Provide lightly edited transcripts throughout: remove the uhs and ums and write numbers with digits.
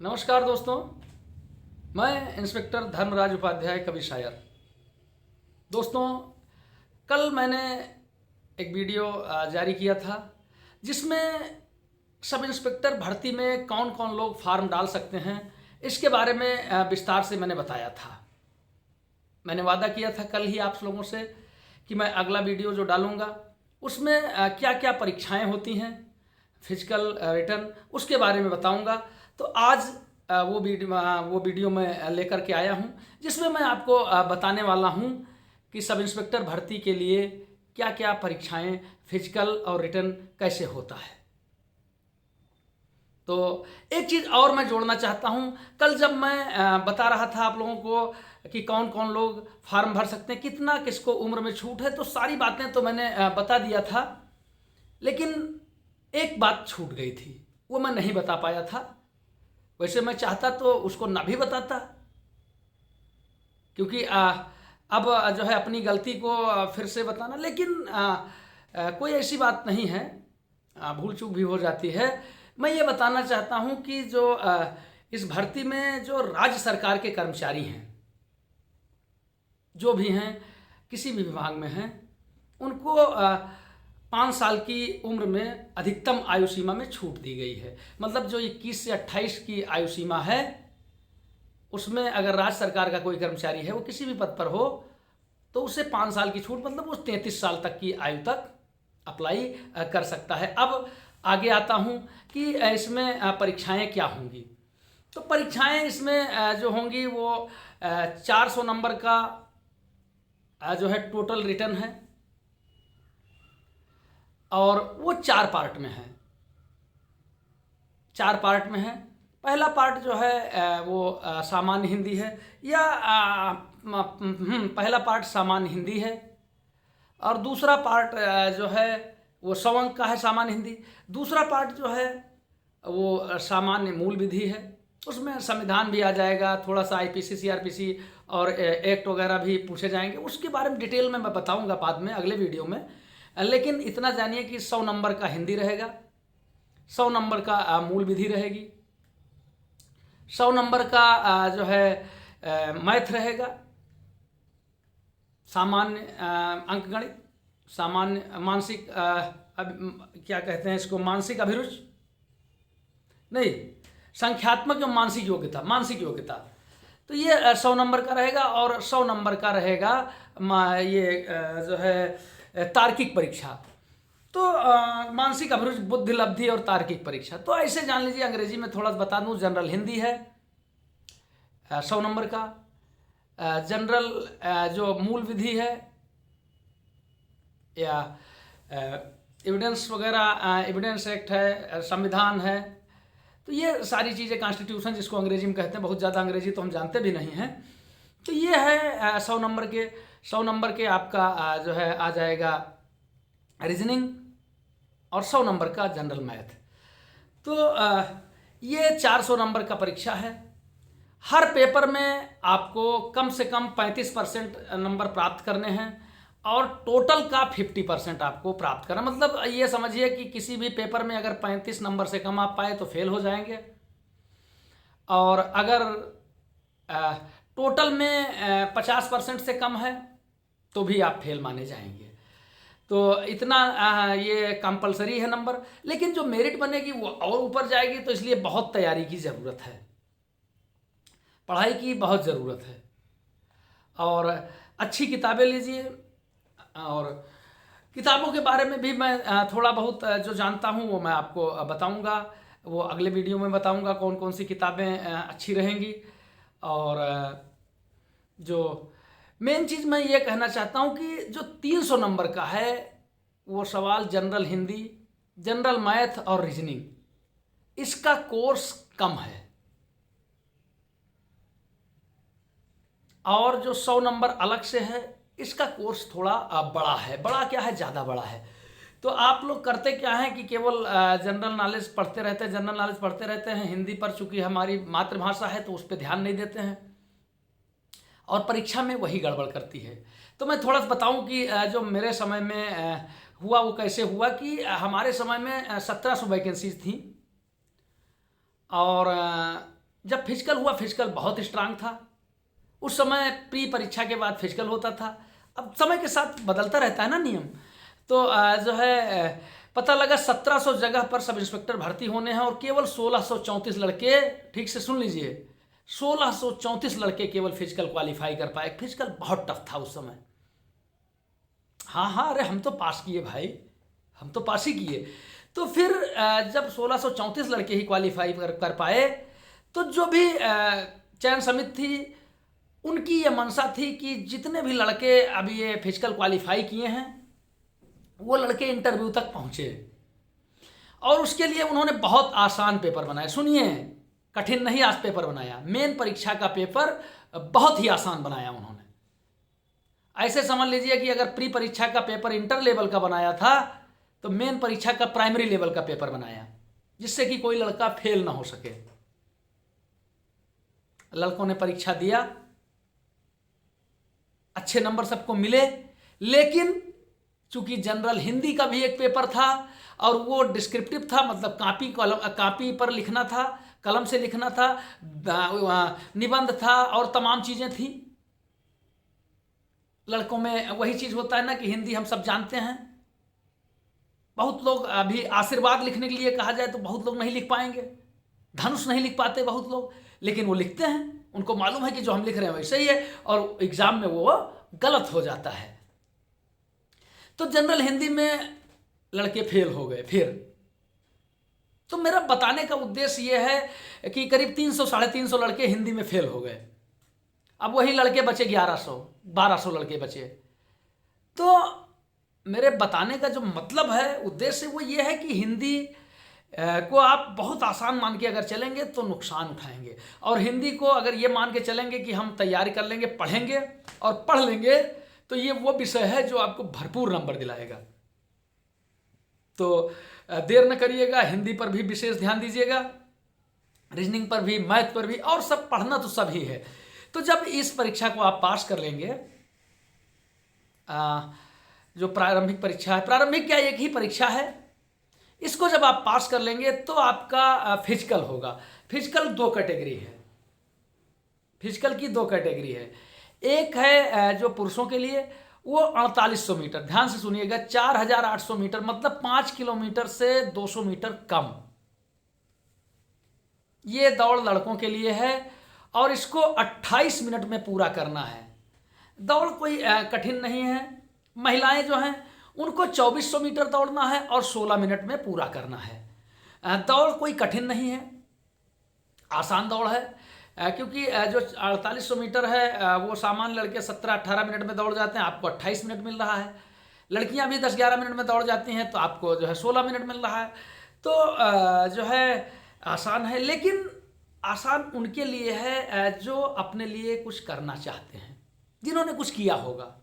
नमस्कार दोस्तों, मैं इंस्पेक्टर धर्मराज उपाध्याय कवि शायर। दोस्तों, कल मैंने एक वीडियो जारी किया था जिसमें सब इंस्पेक्टर भर्ती में कौन कौन लोग फार्म डाल सकते हैं इसके बारे में विस्तार से मैंने बताया था। मैंने वादा किया था कल ही आप लोगों से कि मैं अगला वीडियो जो डालूँगा उसमें क्या क्या परीक्षाएं होती हैं, फिजिकल, रिटर्न, उसके बारे में बताऊंगा। तो आज वो वीडियो मैं लेकर के आया हूं जिसमें मैं आपको बताने वाला हूं कि सब इंस्पेक्टर भर्ती के लिए क्या क्या परीक्षाएं, फिजिकल और रिटर्न कैसे होता है। तो एक चीज़ और मैं जोड़ना चाहता हूं, कल जब मैं बता रहा था आप लोगों को कि कौन कौन लोग फार्म भर सकते हैं, कितना किसको उम्र में छूट है, तो सारी बातें तो मैंने बता दिया था, लेकिन एक बात छूट गई थी, वो मैं नहीं बता पाया था। वैसे मैं चाहता तो उसको ना भी बताता, क्योंकि अब जो है अपनी गलती को फिर से बताना, लेकिन कोई ऐसी बात नहीं है, भूल चूक भी हो जाती है। मैं ये बताना चाहता हूँ कि जो इस भर्ती में जो राज्य सरकार के कर्मचारी हैं, जो भी हैं, किसी भी विभाग में हैं, उनको 5 साल की उम्र में अधिकतम आयु सीमा में छूट दी गई है। मतलब जो 21 से 28 की आयु सीमा है, उसमें अगर राज्य सरकार का कोई कर्मचारी है, वो किसी भी पद पर हो, तो उसे 5 साल की छूट, मतलब वो 33 साल तक की आयु तक अप्लाई कर सकता है। अब आगे आता हूँ कि इसमें परीक्षाएं क्या होंगी। तो परीक्षाएं इसमें जो होंगी वो 400 नंबर का जो है टोटल रिटर्न है, और वो 4 पार्ट में है। 4 पार्ट में है। पहला पार्ट जो है वो सामान्य हिंदी है, या पहला पार्ट सामान्य हिंदी है, और दूसरा पार्ट जो है वो 100 अंक का है, सामान्य हिंदी। दूसरा पार्ट जो है वो सामान्य मूल विधि है, उसमें संविधान भी आ जाएगा, थोड़ा सा आईपीसी, सीआरपीसी और एक्ट वगैरह भी पूछे जाएंगे। उसके बारे में डिटेल में मैं बताऊंगा बाद में अगले वीडियो में, लेकिन इतना जानिए कि 100 नंबर का हिंदी रहेगा, 100 नंबर का मूल विधि रहेगी, 100 नंबर का जो है मैथ रहेगा, सामान्य अंकगणित, सामान्य मानसिक क्या कहते हैं इसको, मानसिक अभिरुचि नहीं, संख्यात्मक एवं मानसिक योग्यता, मानसिक योग्यता। तो ये 100 नंबर का रहेगा, और 100 नंबर का रहेगा ये जो है तार्किक परीक्षा। तो मानसिक अभिरुचि, बुद्धि लब्धि और तार्किक परीक्षा। तो ऐसे जान लीजिए, अंग्रेजी में थोड़ा बता दूं, जनरल हिंदी है 100 नंबर का, जनरल जो मूल विधि है या एविडेंस वगैरह, एविडेंस एक्ट है, संविधान है, तो ये सारी चीज़ें, कॉन्स्टिट्यूशन जिसको अंग्रेजी में कहते हैं, बहुत ज़्यादा अंग्रेजी तो हम जानते भी नहीं हैं। तो ये है 100 नंबर के। 100 नंबर के आपका जो है आ जाएगा रीजनिंग, और 100 नंबर का जनरल मैथ। तो ये 400 नंबर का परीक्षा है। हर पेपर में आपको कम से कम 35% नंबर प्राप्त करने हैं, और टोटल का 50% आपको प्राप्त करना। मतलब ये समझिए कि किसी भी पेपर में अगर 35 नंबर से कम आप पाए तो फेल हो जाएंगे, और अगर टोटल में 50% से कम है तो भी आप फेल माने जाएंगे। तो इतना ये कंपलसरी है नंबर, लेकिन जो मेरिट बनेगी वो और ऊपर जाएगी, तो इसलिए बहुत तैयारी की ज़रूरत है, पढ़ाई की बहुत ज़रूरत है, और अच्छी किताबें लीजिए। और किताबों के बारे में भी मैं थोड़ा बहुत जो जानता हूँ वो मैं आपको बताऊँगा, वो अगले वीडियो में बताऊँगा कौन कौन सी किताबें अच्छी रहेंगी। और जो मेन चीज़ मैं ये कहना चाहता हूँ कि जो 300 नंबर का है वो सवाल जनरल हिंदी, जनरल मैथ और रीजनिंग, इसका कोर्स कम है, और जो 100 नंबर अलग से है इसका कोर्स थोड़ा बड़ा है। बड़ा क्या है, ज़्यादा बड़ा है। तो आप लोग करते क्या हैं कि केवल जनरल नॉलेज पढ़ते रहते हैं, जनरल नॉलेज पढ़ते रहते हैं, हिंदी पर चूंकि हमारी मातृभाषा है तो उस पर ध्यान नहीं देते हैं, और परीक्षा में वही गड़बड़ करती है। तो मैं थोड़ा सा बताऊं कि जो मेरे समय में हुआ वो कैसे हुआ, कि हमारे समय में 1700 वैकेंसीज थी, और जब फिजिकल हुआ, फिजिकल बहुत स्ट्रांग था। उस समय प्री परीक्षा के बाद फिजिकल होता था। अब समय के साथ बदलता रहता है ना नियम। तो जो है पता लगा 1700 जगह पर सब इंस्पेक्टर भर्ती होने हैं और केवल 1634 लड़के, ठीक से सुन लीजिए, 1634 लड़के केवल फिजिकल क्वालिफाई कर पाए। फिजिकल बहुत टफ था उस समय। हाँ हाँ, अरे हम तो पास किए भाई, हम तो पास ही किए। तो फिर जब 1634 लड़के ही क्वालिफाई कर पाए, तो जो भी चयन समिति थी उनकी ये मंशा थी कि जितने भी लड़के अभी ये फिजिकल क्वालिफाई किए हैं वो लड़के इंटरव्यू तक पहुँचे। और उसके लिए उन्होंने बहुत आसान पेपर बनाए। सुनिए, कठिन नहीं आज पेपर बनाया, मेन परीक्षा का पेपर बहुत ही आसान बनाया उन्होंने। ऐसे समझ लीजिए कि अगर प्री परीक्षा का पेपर इंटर लेवल का बनाया था तो मेन परीक्षा का प्राइमरी लेवल का पेपर बनाया, जिससे कि कोई लड़का फेल ना हो सके। लड़कों ने परीक्षा दिया, अच्छे नंबर सबको मिले, लेकिन चूंकि जनरल हिंदी का भी एक पेपर था और वो डिस्क्रिप्टिव था, मतलब कापी पर लिखना था, कलम से लिखना था, निबंध था और तमाम चीजें थी। लड़कों में वही चीज होता है ना कि हिंदी हम सब जानते हैं। बहुत लोग अभी आशीर्वाद लिखने के लिए कहा जाए तो बहुत लोग नहीं लिख पाएंगे, धनुष नहीं लिख पाते बहुत लोग, लेकिन वो लिखते हैं। उनको मालूम है कि जो हम लिख रहे हैं वैसे ही है और एग्जाम में वो गलत हो जाता है। तो जनरल हिंदी में लड़के फेल हो गए। फिर तो मेरा बताने का उद्देश्य ये है कि करीब 300 350 लड़के हिंदी में फेल हो गए। अब वही लड़के बचे 1200 लड़के बचे। तो मेरे बताने का जो मतलब है, उद्देश्य वो ये है कि हिंदी को आप बहुत आसान मान के अगर चलेंगे तो नुकसान उठाएंगे, और हिंदी को अगर ये मान के चलेंगे कि हम तैयारी कर लेंगे, पढ़ेंगे और पढ़ लेंगे, तो ये वो विषय है जो आपको भरपूर नंबर दिलाएगा। तो देर न करिएगा, हिंदी पर भी विशेष ध्यान दीजिएगा, रीजनिंग पर भी, मैथ पर भी, और सब पढ़ना तो सब ही है। तो जब इस परीक्षा को आप पास कर लेंगे, जो प्रारंभिक परीक्षा है, प्रारंभिक क्या एक ही परीक्षा है, इसको जब आप पास कर लेंगे तो आपका फिजिकल होगा। फिजिकल 2 कैटेगरी है, फिजिकल की 2 कैटेगरी है। एक है जो पुरुषों के लिए, वो 4800 मीटर, ध्यान से सुनिएगा, 4800 मीटर, मतलब 5 किलोमीटर से 200 मीटर कम। ये दौड़ लड़कों के लिए है और इसको 28 मिनट में पूरा करना है। दौड़ कोई कठिन नहीं है। महिलाएं जो हैं उनको 2400 मीटर दौड़ना है और 16 मिनट में पूरा करना है। दौड़ कोई कठिन नहीं है, आसान दौड़ है, क्योंकि जो 4800 मीटर है वो सामान्य लड़के 17-18 मिनट में दौड़ जाते हैं, आपको 28 मिनट मिल रहा है। लड़कियां भी 10-11 मिनट में दौड़ जाती हैं तो आपको जो है 16 मिनट मिल रहा है। तो जो है आसान है, लेकिन आसान उनके लिए है जो अपने लिए कुछ करना चाहते हैं, जिन्होंने कुछ किया होगा।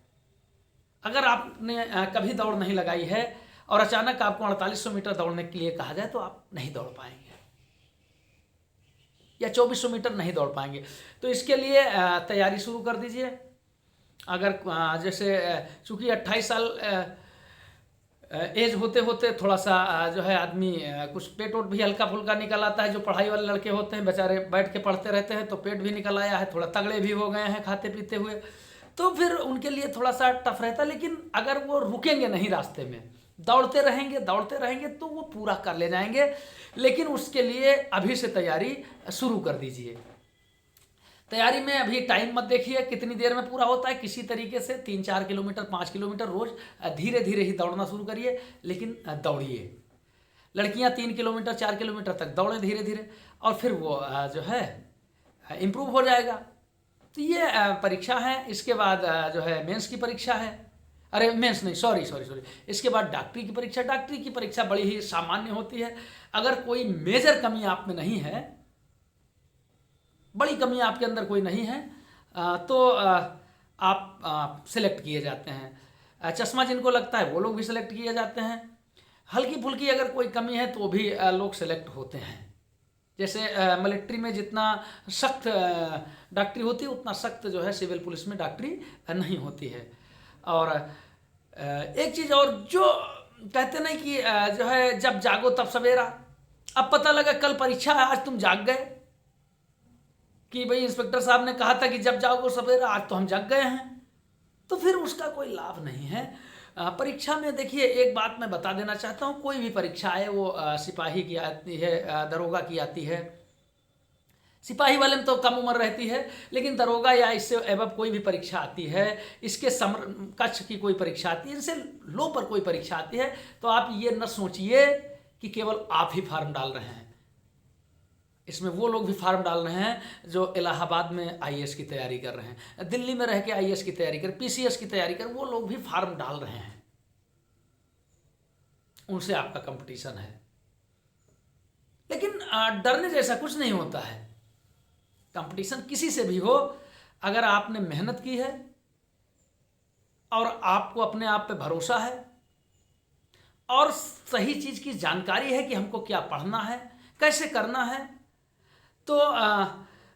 अगर आपने कभी दौड़ नहीं लगाई है और अचानक आपको 4800 मीटर दौड़ने के लिए कहा जाए तो आप नहीं दौड़ पाएंगे, या 2400 मीटर नहीं दौड़ पाएंगे। तो इसके लिए तैयारी शुरू कर दीजिए। अगर जैसे चूँकि 28 साल एज होते होते थोड़ा सा जो है आदमी कुछ पेट वोट भी हल्का फुल्का निकल आता है। जो पढ़ाई वाले लड़के होते हैं बेचारे बैठ के पढ़ते रहते हैं तो पेट भी निकल आया है, थोड़ा तगड़े भी हो गए हैं खाते पीते हुए, तो फिर उनके लिए थोड़ा सा टफ रहता है। लेकिन अगर वो रुकेंगे नहीं, रास्ते में दौड़ते रहेंगे तो वो पूरा कर ले जाएंगे। लेकिन उसके लिए अभी से तैयारी शुरू कर दीजिए। तैयारी में अभी टाइम मत देखिए कितनी देर में पूरा होता है, किसी तरीके से 3-4 किलोमीटर 5 किलोमीटर रोज धीरे धीरे ही दौड़ना शुरू करिए, लेकिन दौड़िए। लड़कियां 3 किलोमीटर 4 किलोमीटर तक दौड़ें धीरे धीरे, और फिर वो जो है इम्प्रूव हो जाएगा। तो ये परीक्षा है। इसके बाद जो है मेंस की परीक्षा है, अरे मेंस नहीं, सॉरी, इसके बाद डॉक्टरी की परीक्षा। डॉक्टरी की परीक्षा बड़ी ही सामान्य होती है। अगर कोई मेजर कमी आप में नहीं है, बड़ी कमी आपके अंदर कोई नहीं है, तो आप सिलेक्ट किए जाते हैं। चश्मा जिनको लगता है वो लोग भी सिलेक्ट किए जाते हैं। हल्की फुल्की अगर कोई कमी है तो भी लोग सिलेक्ट होते हैं। जैसे मिलिट्री में जितना सख्त डॉक्टरी होती है उतना सख्त जो है सिविल पुलिस में डॉक्टरी नहीं होती है। और एक चीज़ और, जो कहते नहीं कि जो है जब जागो तब सवेरा। अब पता लगा कल परीक्षा है, आज तुम जाग गए, कि भाई इंस्पेक्टर साहब ने कहा था कि जब जाओगे सवेरा, आज तो हम जग गए हैं, तो फिर उसका कोई लाभ नहीं है। परीक्षा में देखिए, एक बात मैं बता देना चाहता हूँ, कोई भी परीक्षा है वो सिपाही की आती है, दरोगा की आती है। सिपाही वाले में तो कम उम्र रहती है, लेकिन दरोगा या इससे एवं कोई भी परीक्षा आती है, इसके समकक्ष की कोई परीक्षा आती है, इनसे लो पर कोई परीक्षा आती है, तो आप ये न सोचिए कि केवल आप ही फार्म डाल रहे हैं। इसमें वो लोग भी फार्म डाल रहे हैं जो इलाहाबाद में आईएएस की तैयारी कर रहे हैं, दिल्ली में रह के आईएएस की तैयारी कर, पीसीएस की तैयारी कर, वो लोग भी फार्म डाल रहे हैं। उनसे आपका कंपटीशन है। लेकिन डरने जैसा कुछ नहीं होता है। कंपटीशन किसी से भी हो, अगर आपने मेहनत की है और आपको अपने आप पे भरोसा है और सही चीज़ की जानकारी है कि हमको क्या पढ़ना है, कैसे करना है, तो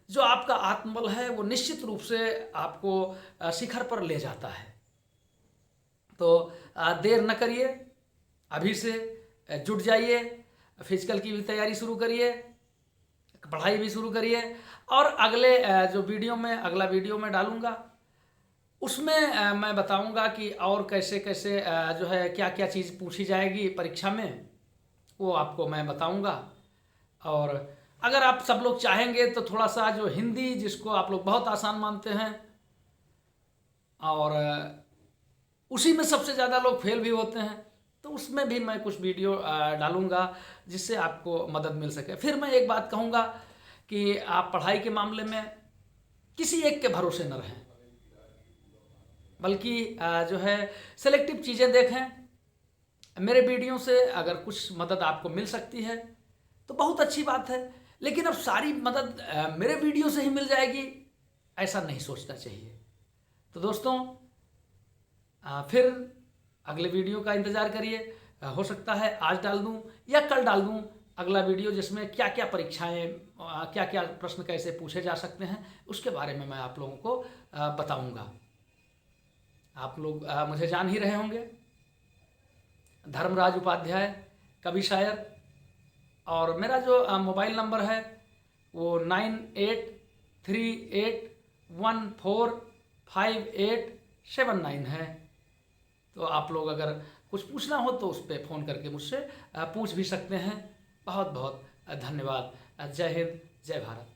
जो आपका आत्मबल है वो निश्चित रूप से आपको शिखर पर ले जाता है। तो देर न करिए, अभी से जुट जाइए, फिजिकल की भी तैयारी शुरू करिए, पढ़ाई भी शुरू करिए। और अगले जो अगला वीडियो में डालूँगा, उसमें मैं बताऊंगा कि और कैसे कैसे जो है क्या क्या चीज़ पूछी जाएगी परीक्षा में, वो आपको मैं बताऊंगा। और अगर आप सब लोग चाहेंगे तो थोड़ा सा जो हिंदी, जिसको आप लोग बहुत आसान मानते हैं और उसी में सबसे ज़्यादा लोग फेल भी होते हैं, तो उसमें भी मैं कुछ वीडियो डालूंगा जिससे आपको मदद मिल सके। फिर मैं एक बात कहूँगा कि आप पढ़ाई के मामले में किसी एक के भरोसे न रहें, बल्कि जो है सेलेक्टिव चीज़ें देखें। मेरे वीडियो से अगर कुछ मदद आपको मिल सकती है तो बहुत अच्छी बात है, लेकिन अब सारी मदद मेरे वीडियो से ही मिल जाएगी, ऐसा नहीं सोचना चाहिए। तो दोस्तों, फिर अगले वीडियो का इंतज़ार करिए। हो सकता है आज डाल दूं या कल डाल दूं अगला वीडियो, जिसमें क्या क्या परीक्षाएं, क्या क्या प्रश्न कैसे पूछे जा सकते हैं, उसके बारे में मैं आप लोगों को बताऊंगा। आप लोग मुझे जान ही रहे होंगे, धर्मराज उपाध्याय, कवि शायर। और मेरा जो मोबाइल नंबर है वो 9838145879 है। तो आप लोग अगर कुछ पूछना हो तो उस पर फ़ोन करके मुझसे पूछ भी सकते हैं। बहुत बहुत धन्यवाद। जय हिंद, जय भारत।